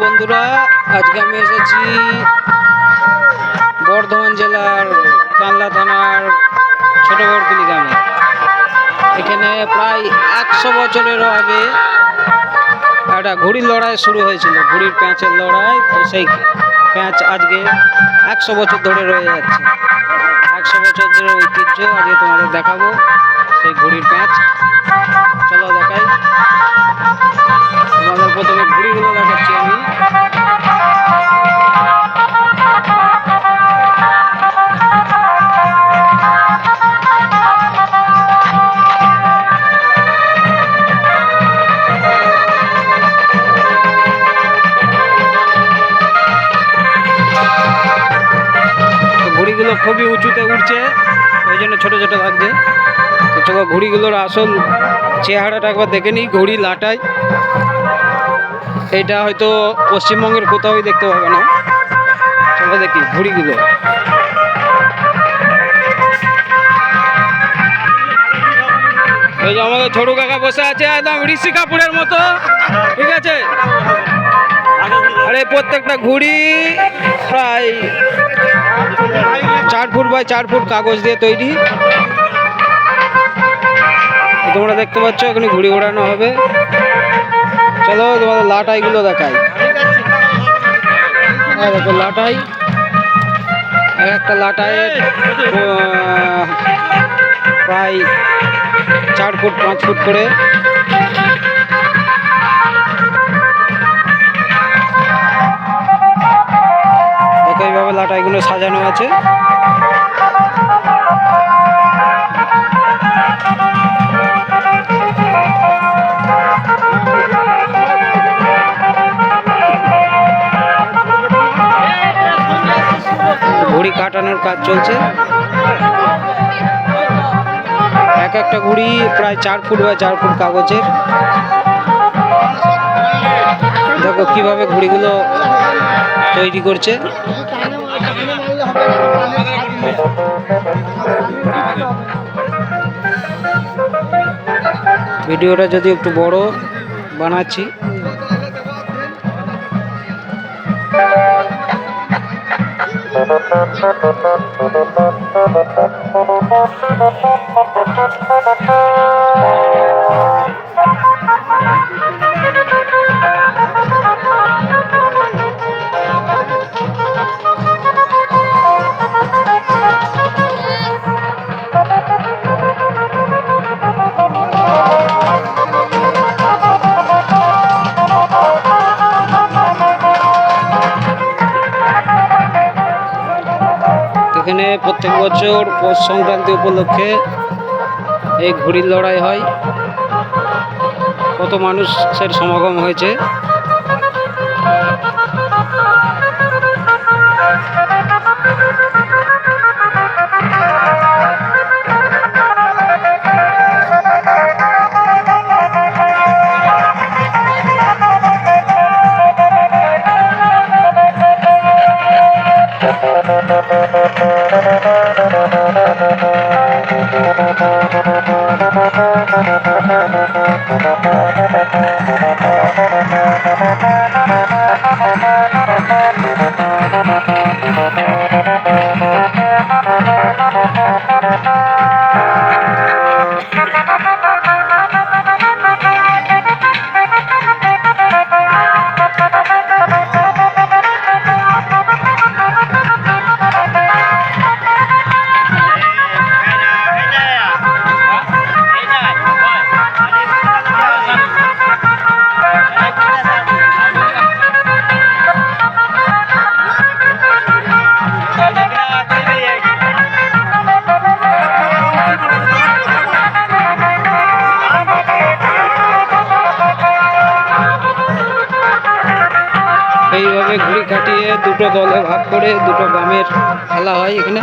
বন্ধুরা, আজকে আমি এসেছি বর্ধমান জেলার কানলা থানার ছোট বরকুলি গ্রামে। এখানে প্রায় 100 বছরেরও আগে একটা ঘুড়ির লড়াই শুরু হয়েছিল, ঘুড়ির প্যাঁচের লড়াই। তো সেই প্যাঁচ আজকে 100 বছর ধরে রয়ে যাচ্ছে। 100 বছর ধরে ঐতিহ্য আজকে তোমাদের দেখাবো সেই ঘুড়ির প্যাঁচ। চলো দেখাই। তোমাদের প্রথমে ঘুড়িগুলো দেখাচ্ছি আমি। ঘুড়িগুলো খুবই উঁচুতে উঠছে, ওই জন্য ছোটো ছোটো লাগছে। তো চলো ঘুড়িগুলোর আসল চেহারাটা একবার দেখে নিই। ঘুড়ি লাটাই, এটা হয়তো পশ্চিমবঙ্গের কোথাওই দেখতে পাবে না। চলো দেখি ঘুড়িগুলো। এই যে আমাদের ছোট কাকা বসে আছে একদম ঋষি কাপুরের মতো, ঠিক আছে। আরে প্রত্যেকটা ঘুড়ি প্রায় 4 ফুট বাই 4 ফুট কাগজ দিয়ে তৈরি। তোমরা দেখতে পাচ্ছ এখানে ঘুড়ি ওড়ানো হবে। চলো তোমাদের লাটাইগুলো দেখাই। দেখো লাটাই, একটা লাটাইয়ের প্রায় 4 ফুট 5 ফুট করে। দেখো এইভাবে লাটাইগুলো সাজানো আছে। ঘুড়ি কাটানোর কাজ চলছে। এক একটা ঘুড়ি প্রায় 4 ফুট বা 4 ফুট কাগজের। দেখো কিভাবে ঘুড়িগুলো তৈরি করছে। ভিডিওটা যদি একটু বড় বানাচ্ছি। এখানে প্রত্যেক বছর পৌষ সংক্রান্তি উপলক্ষে এই ঘুড়ির লড়াই হয়। কত মানুষের সমাগম হয়েছে। এইভাবে ঘুড়ি কাটিয়ে দুটো দলে ভাগ করে দুটো গ্রামের খেলা হয় এখানে।